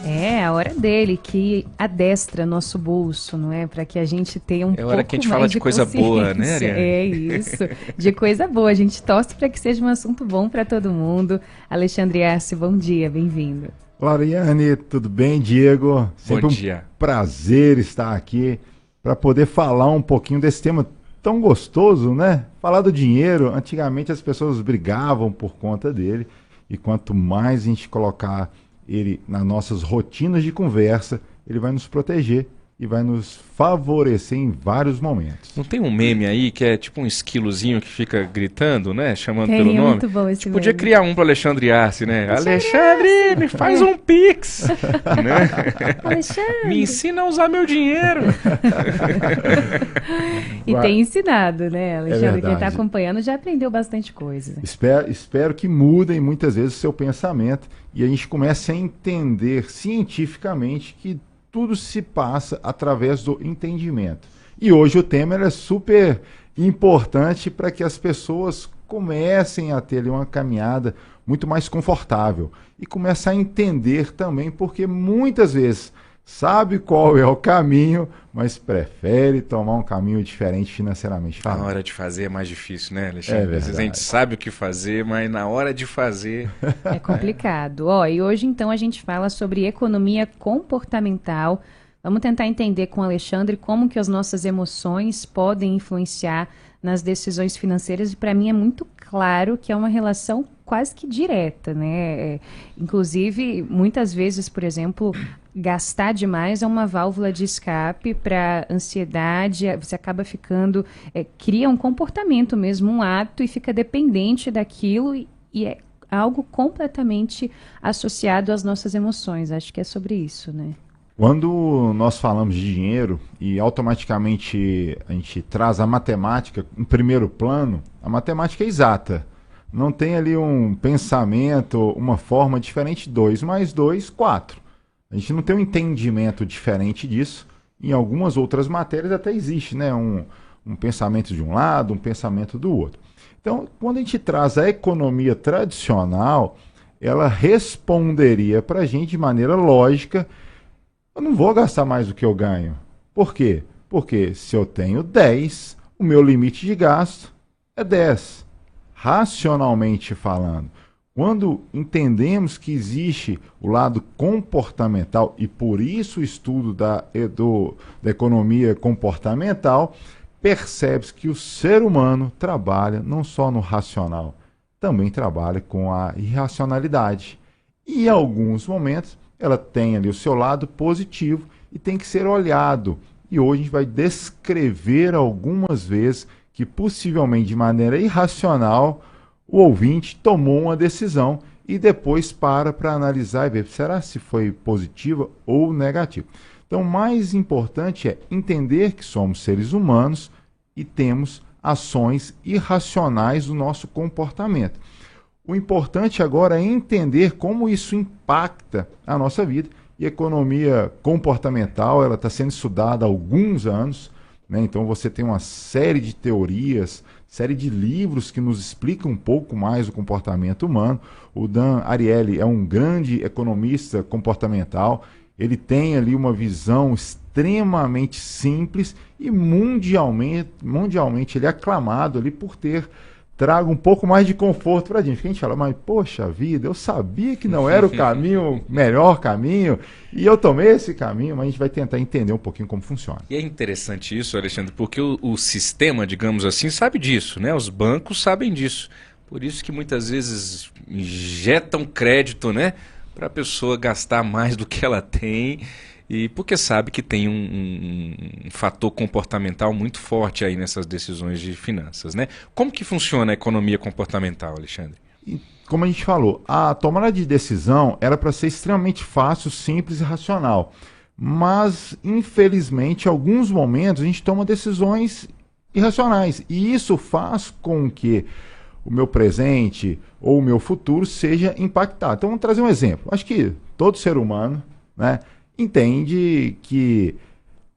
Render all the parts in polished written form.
É a hora dele que adestra nosso bolso, não é? Para que a gente tenha um É hora pouco que a gente fala mais de de coisa boa, né, consciência. Ariane? É isso, de coisa boa. A gente torce para que seja um assunto bom para todo mundo. Alexandre Arce, bom dia, bem-vindo. Clariane, tudo bem, Diego? Bom Sempre um dia. prazer estar aqui para poder falar um pouquinho desse tema tão gostoso, né? Falar do dinheiro. Antigamente as pessoas brigavam por conta dele, e quanto mais a gente colocar ele nas nossas rotinas de conversa, ele vai nos proteger e vai nos favorecer em vários momentos. Não tem um meme aí que é tipo um esquilozinho que fica gritando, né? Chamando pelo Tem, é nome? muito bom A esse gente podia meme. criar um para Alexandre Arce, né? Alexandre Alexandre, me faz É. um pix! Né? Me Alexandre! ensina a usar meu dinheiro! E Vai- tem ensinado, né, É Alexandre? Quem está verdade. acompanhando já aprendeu bastante coisa. Espero que mudem muitas vezes o seu pensamento e a gente comece a entender cientificamente que tudo se passa através do entendimento. E hoje o tema ele é super importante para que as pessoas comecem a ter ali uma caminhada muito mais confortável e comece a entender também, porque muitas vezes sabe qual é o caminho, mas prefere tomar um caminho diferente financeiramente Na falando. hora de fazer é mais difícil, né, É Alexandre? Às vezes a gente verdade. sabe o que fazer, mas na hora de fazer. É complicado. Ó, e hoje então a gente fala sobre economia comportamental. Vamos tentar entender com o Alexandre como que as nossas emoções podem influenciar nas decisões financeiras. E para mim é muito claro que é uma relação quase que direta, né? Inclusive, muitas vezes, por exemplo, gastar demais é uma válvula de escape para ansiedade. Você acaba ficando, cria um comportamento mesmo, um hábito e fica dependente daquilo e é algo completamente associado às nossas emoções. Acho que é sobre isso, né? Quando nós falamos de dinheiro e automaticamente a gente traz a matemática em primeiro plano, a matemática é exata. Não tem ali um pensamento, uma forma diferente. 2 mais 2, 4. A gente não tem um entendimento diferente disso. Em algumas outras matérias até existe, né? Um pensamento de um lado, um pensamento do outro. Então, quando a gente traz a economia tradicional, ela responderia para a gente de maneira lógica: eu não vou gastar mais do que eu ganho. Por quê? Porque se eu tenho 10, o meu limite de gasto é 10. Racionalmente falando, quando entendemos que existe o lado comportamental, e por isso o estudo da economia comportamental, percebe-se que o ser humano trabalha não só no racional, também trabalha com a irracionalidade. E em alguns momentos ela tem ali o seu lado positivo e tem que ser olhado. E hoje a gente vai descrever algumas vezes que possivelmente de maneira irracional o ouvinte tomou uma decisão e depois para analisar e ver, será se foi positiva ou negativa. Então, o mais importante é entender que somos seres humanos e temos ações irracionais do nosso comportamento. O importante agora é entender como isso impacta a nossa vida. E a economia comportamental ela está sendo estudada há alguns anos, né? Então você tem uma série de teorias, série de livros que nos explicam um pouco mais o comportamento humano. O Dan Ariely é um grande economista comportamental. Ele tem ali uma visão extremamente simples e mundialmente ele é aclamado ali por ter trago um pouco mais de conforto para a gente. Porque a gente fala, mas poxa vida, eu sabia que não era o caminho, melhor caminho, e eu tomei esse caminho, mas a gente vai tentar entender um pouquinho como funciona. E é interessante isso, Alexandre, porque o sistema, digamos assim, sabe disso, né? Os bancos sabem disso. Por isso que muitas vezes injetam crédito, né? Para a pessoa gastar mais do que ela tem. E porque sabe que tem um fator comportamental muito forte aí nessas decisões de finanças, né? Como que funciona a economia comportamental, Alexandre? E, como a gente falou, a tomada de decisão era para ser extremamente fácil, simples e racional. Mas, infelizmente, em alguns momentos a gente toma decisões irracionais. E isso faz com que o meu presente ou o meu futuro seja impactado. Então, vamos trazer um exemplo. Acho que todo ser humano, né, entende que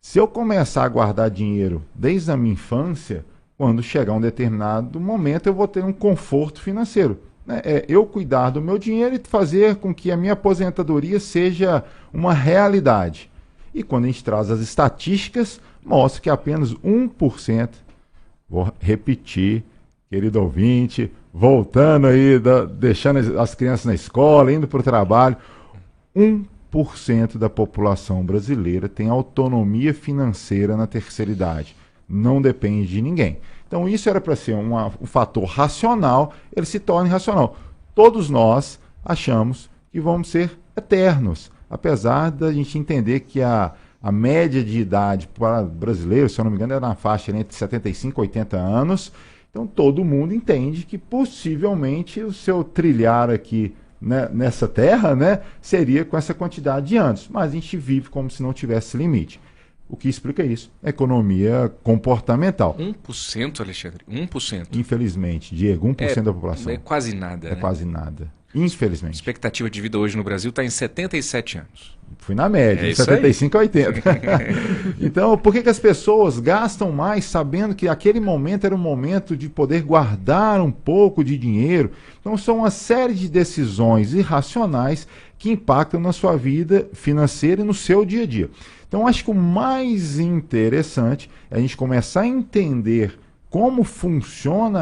se eu começar a guardar dinheiro desde a minha infância, quando chegar um determinado momento eu vou ter um conforto financeiro. né? É eu cuidar do meu dinheiro e fazer com que a minha aposentadoria seja uma realidade. E quando a gente traz as estatísticas, mostra que apenas 1%, vou repetir, querido ouvinte, voltando aí, deixando as crianças na escola, indo para o trabalho, 1% da população brasileira tem autonomia financeira na terceira idade. Não depende de ninguém. Então isso era para ser um fator racional, ele se torna irracional. Todos nós achamos que vamos ser eternos, apesar da gente entender que a média de idade para brasileiros, se eu não me engano, é na faixa entre 75 e 80 anos. Então todo mundo entende que possivelmente o seu trilhar aqui, né, nessa terra, né, seria com essa quantidade de anos. Mas a gente vive como se não tivesse limite. O que explica isso? Economia comportamental. 1%, Alexandre? 1%. Infelizmente, Diego, 1% da população. É quase nada. É quase nada. Infelizmente. A expectativa de vida hoje no Brasil está em 77 anos. Fui na média, de 75 a 80. Então, por que as pessoas gastam mais sabendo que aquele momento era um momento de poder guardar um pouco de dinheiro? Então, são uma série de decisões irracionais que impactam na sua vida financeira e no seu dia a dia. Então, acho que o mais interessante é a gente começar a entender como funciona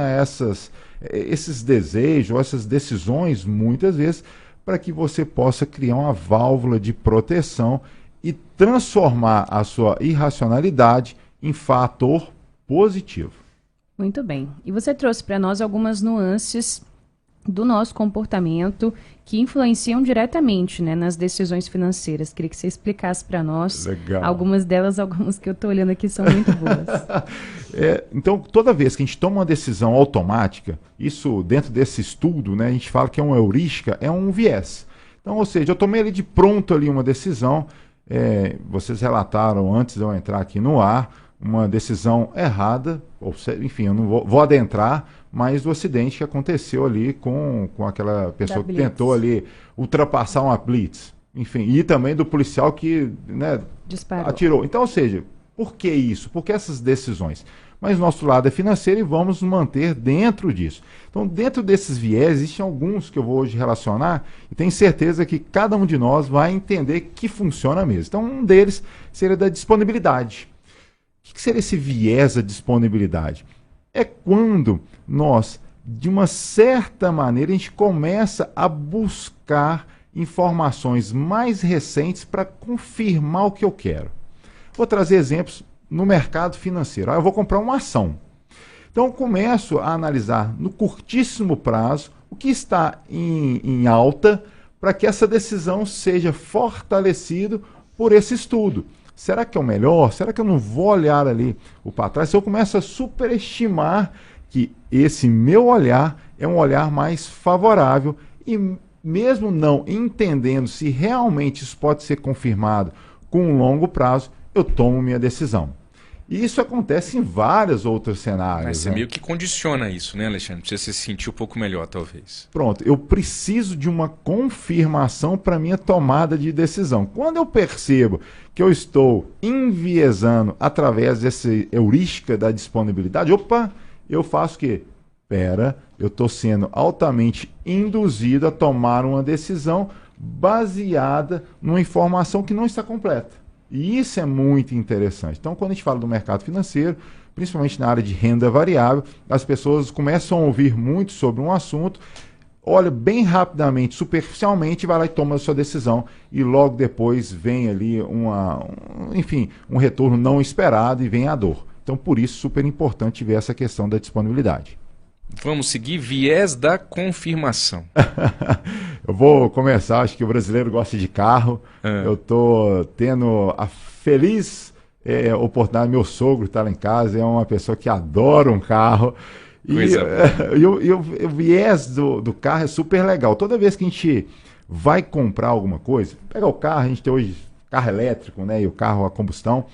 esses desejos, essas decisões, muitas vezes, para que você possa criar uma válvula de proteção e transformar a sua irracionalidade em fator positivo. Muito bem. E você trouxe para nós algumas nuances do nosso comportamento que influenciam diretamente, né, nas decisões financeiras. Queria que você explicasse para nós. Legal. Algumas delas, algumas que eu estou olhando aqui são muito boas. Então, toda vez que a gente toma uma decisão automática, isso dentro desse estudo, né, a gente fala que é uma heurística, é um viés. Então, ou seja, eu tomei ali de pronto ali uma decisão, vocês relataram antes de eu entrar aqui no ar, uma decisão errada, enfim, eu não vou adentrar, mas do acidente que aconteceu ali com aquela pessoa que tentou ali ultrapassar uma blitz. Enfim, e também do policial que, né, atirou. Então, ou seja, por que isso? Por que essas decisões? Mas nosso lado é financeiro e vamos nos manter dentro disso. Então, dentro desses viés, existem alguns que eu vou hoje relacionar e tenho certeza que cada um de nós vai entender que funciona mesmo. Então, um deles seria da disponibilidade. O que seria esse viés da disponibilidade? É quando nós, de uma certa maneira, a gente começa a buscar informações mais recentes para confirmar o que eu quero. Vou trazer exemplos no mercado financeiro. Eu vou comprar uma ação. Então eu começo a analisar no curtíssimo prazo o que está em alta para que essa decisão seja fortalecida por esse estudo. Será que é o melhor? Será que eu não vou olhar ali o para trás? Se eu começo a superestimar que esse meu olhar é um olhar mais favorável e mesmo não entendendo se realmente isso pode ser confirmado com um longo prazo, eu tomo minha decisão. E isso acontece em vários outros cenários. Mas você meio que condiciona isso, né, Alexandre? Pra você se sentir um pouco melhor, talvez. Pronto, eu preciso de uma confirmação para minha tomada de decisão. Quando eu percebo que eu estou enviesando através dessa heurística da disponibilidade, eu faço o quê? Eu estou sendo altamente induzido a tomar uma decisão baseada numa informação que não está completa. E isso é muito interessante. Então, quando a gente fala do mercado financeiro, principalmente na área de renda variável, as pessoas começam a ouvir muito sobre um assunto, olha bem rapidamente, superficialmente, vai lá e toma a sua decisão e logo depois vem ali um retorno não esperado e vem a dor. Então, por isso, super importante ver essa questão da disponibilidade. Vamos seguir viés da confirmação. Eu vou começar, acho que o brasileiro gosta de carro. Eu estou tendo a feliz oportunidade, meu sogro está lá em casa, é uma pessoa que adora um carro. E o viés do carro é super legal. Toda vez que a gente vai comprar alguma coisa, pega o carro, a gente tem hoje carro elétrico, né, e o carro a combustão.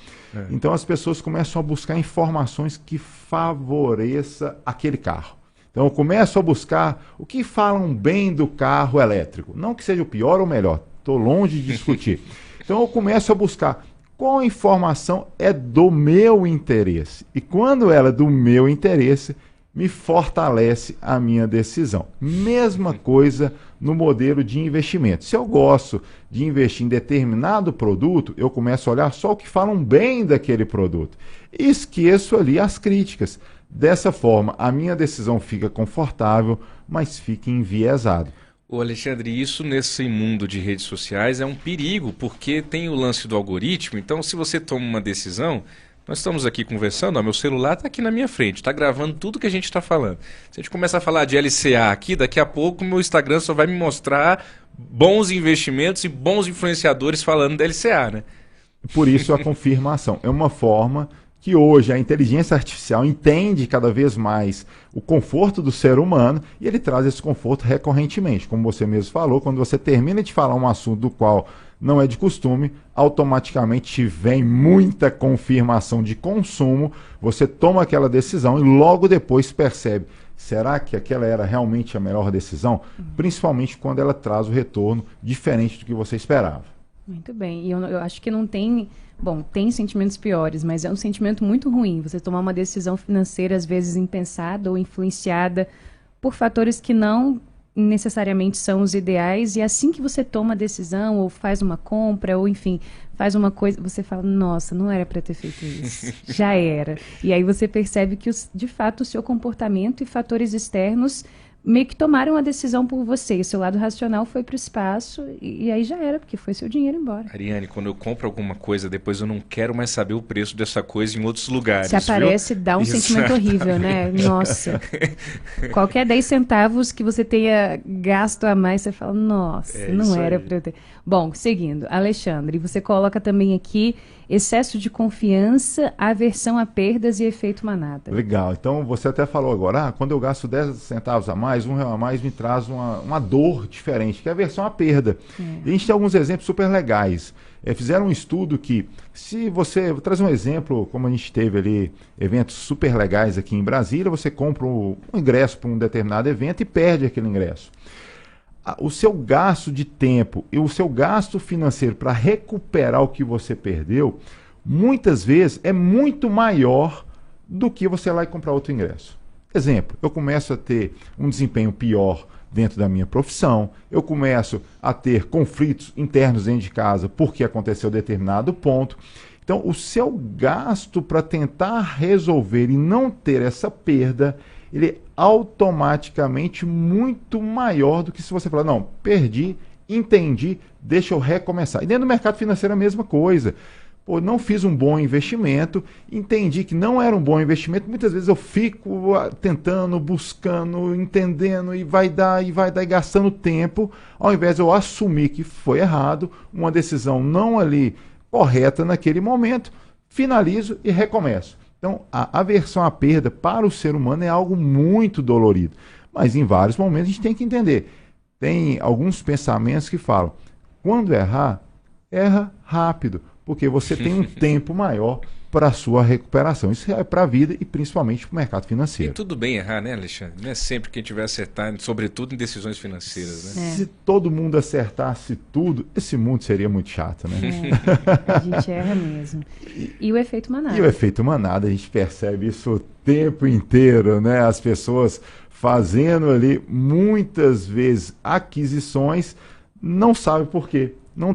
Então as pessoas começam a buscar informações que favoreçam aquele carro. Então eu começo a buscar o que falam bem do carro elétrico. Não que seja o pior ou o melhor, estou longe de discutir. Então eu começo a buscar qual informação é do meu interesse. E quando ela é do meu interesse, me fortalece a minha decisão. Mesma coisa no modelo de investimento. Se eu gosto de investir em determinado produto, eu começo a olhar só o que falam bem daquele produto. Esqueço ali as críticas. Dessa forma, a minha decisão fica confortável, mas fica enviesada. Ô Alexandre, isso nesse mundo de redes sociais é um perigo, porque tem o lance do algoritmo. Então, se você toma uma decisão, nós estamos aqui conversando, ó, meu celular está aqui na minha frente, está gravando tudo que a gente está falando. Se a gente começar a falar de LCA aqui, daqui a pouco o meu Instagram só vai me mostrar bons investimentos e bons influenciadores falando da LCA, né? Por isso a confirmação. É uma forma que hoje a inteligência artificial entende cada vez mais o conforto do ser humano e ele traz esse conforto recorrentemente. Como você mesmo falou, quando você termina de falar um assunto do qual não é de costume, automaticamente vem muita confirmação de consumo, você toma aquela decisão e logo depois percebe, será que aquela era realmente a melhor decisão? Principalmente quando ela traz o retorno diferente do que você esperava. Muito bem, e eu acho que não tem... Bom, tem sentimentos piores, mas é um sentimento muito ruim você tomar uma decisão financeira, às vezes impensada ou influenciada por fatores que não necessariamente são os ideais, e assim que você toma a decisão ou faz uma compra ou enfim, faz uma coisa, você fala, nossa, não era para ter feito isso, já era. E aí você percebe que de fato o seu comportamento e fatores externos meio que tomaram a decisão por você, e seu lado racional foi para o espaço e aí já era, porque foi seu dinheiro embora. Ariane, quando eu compro alguma coisa, depois eu não quero mais saber o preço dessa coisa em outros lugares. Se aparece, viu? Dá um sentimento horrível, né? Nossa. Qualquer 10 centavos que você tenha gasto a mais, você fala, nossa, não era para eu ter. Bom, seguindo, Alexandre, você coloca também aqui excesso de confiança, aversão a perdas e efeito manada. Legal. Então, você até falou agora, quando eu gasto 10 centavos a mais, R$1 a mais me traz uma dor diferente, que é a aversão à perda. E a gente tem alguns exemplos super legais. Fizeram um estudo que, se você... Vou trazer um exemplo, como a gente teve ali, eventos super legais aqui em Brasília, você compra um ingresso para um determinado evento e perde aquele ingresso. O seu gasto de tempo e o seu gasto financeiro para recuperar o que você perdeu, muitas vezes é muito maior do que você ir lá e comprar outro ingresso. Exemplo, eu começo a ter um desempenho pior dentro da minha profissão, eu começo a ter conflitos internos dentro de casa porque aconteceu determinado ponto. Então, o seu gasto para tentar resolver e não ter essa perda, ele é automaticamente muito maior do que se você falar, não, perdi, entendi, deixa eu recomeçar. E dentro do mercado financeiro é a mesma coisa. Pô, não fiz um bom investimento, entendi que não era um bom investimento, muitas vezes eu fico tentando, buscando, entendendo e vai dar e gastando tempo, ao invés de eu assumir que foi errado, uma decisão não ali correta naquele momento, finalizo e recomeço. Então, a aversão à perda para o ser humano é algo muito dolorido. Mas em vários momentos a gente tem que entender. Tem alguns pensamentos que falam, quando errar, erra rápido, porque você tem um tempo maior para a sua recuperação. Isso é para a vida e principalmente para o mercado financeiro. E tudo bem errar, né, Alexandre? Não é sempre que a gente vai acertar, sobretudo em decisões financeiras, né? Se todo mundo acertasse tudo, esse mundo seria muito chato, né? A gente erra mesmo. E o efeito manada? E o efeito manada, a gente percebe isso o tempo inteiro, né? As pessoas fazendo ali muitas vezes aquisições, não sabe por quê. Não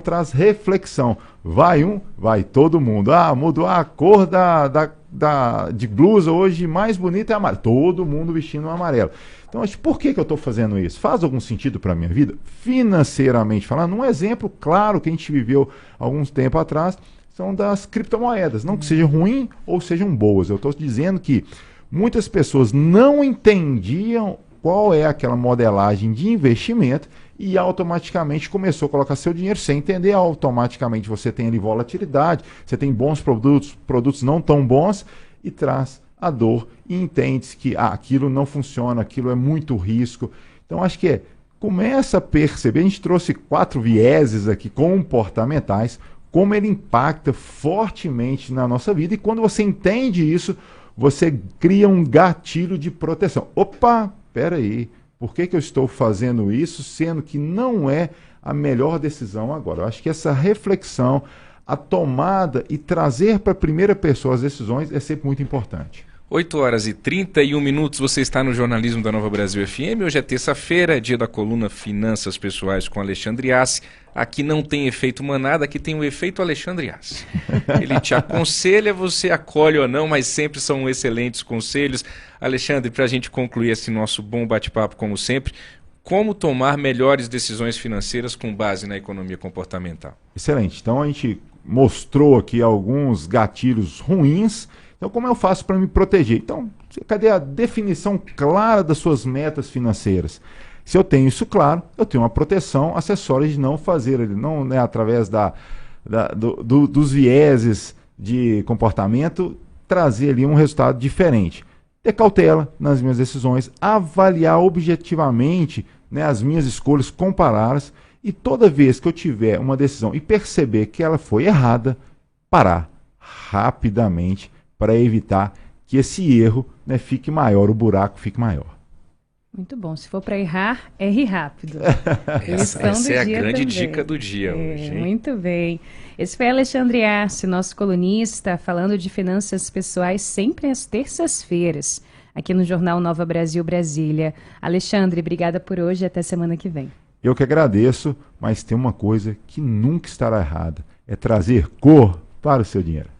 traz reflexão. Vai todo mundo. Mudou a cor de blusa hoje, mais bonita é amarelo. Todo mundo vestindo amarelo. Então, por que eu estou fazendo isso? Faz algum sentido para a minha vida? Financeiramente falando, um exemplo claro que a gente viveu alguns tempo atrás são das criptomoedas. Não que sejam ruins ou sejam boas. Eu estou dizendo que muitas pessoas não entendiam qual é aquela modelagem de investimento e automaticamente começou a colocar seu dinheiro sem entender. Automaticamente você tem ali volatilidade, você tem bons produtos não tão bons e traz a dor e entende que aquilo não funciona, aquilo é muito risco. Então acho que começa a perceber, a gente trouxe 4 vieses aqui comportamentais, como ele impacta fortemente na nossa vida, e quando você entende isso, você cria um gatilho de proteção. Opa, peraí, por que eu estou fazendo isso, sendo que não é a melhor decisão agora? Eu acho que essa reflexão, a tomada e trazer para a primeira pessoa as decisões é sempre muito importante. 8 horas e 31 minutos, você está no Jornalismo da Nova Brasil FM. Hoje é terça-feira, dia da coluna Finanças Pessoais com Alexandre Assi. Aqui não tem efeito manada, aqui tem o efeito Alexandre Assi. Ele te aconselha, você acolhe ou não, mas sempre são excelentes conselhos. Alexandre, para a gente concluir esse nosso bom bate-papo, como sempre, como tomar melhores decisões financeiras com base na economia comportamental? Excelente. Então a gente mostrou aqui alguns gatilhos ruins. Então, como eu faço para me proteger? Então, cadê a definição clara das suas metas financeiras? Se eu tenho isso claro, eu tenho uma proteção acessória de não fazer, não, né, através dos vieses de comportamento, trazer ali um resultado diferente. Ter cautela nas minhas decisões, avaliar objetivamente, né, as minhas escolhas, compará-las, e toda vez que eu tiver uma decisão e perceber que ela foi errada, parar rapidamente, para evitar que esse erro, né, fique maior, o buraco fique maior. Muito bom. Se for para errar, erre rápido. Essa é a grande dica do dia hoje. Hein? Muito bem. Esse foi Alexandre Assi, nosso colunista, falando de finanças pessoais sempre às terças-feiras, aqui no Jornal Nova Brasil Brasília. Alexandre, obrigada por hoje e até semana que vem. Eu que agradeço, mas tem uma coisa que nunca estará errada, é trazer cor para o seu dinheiro.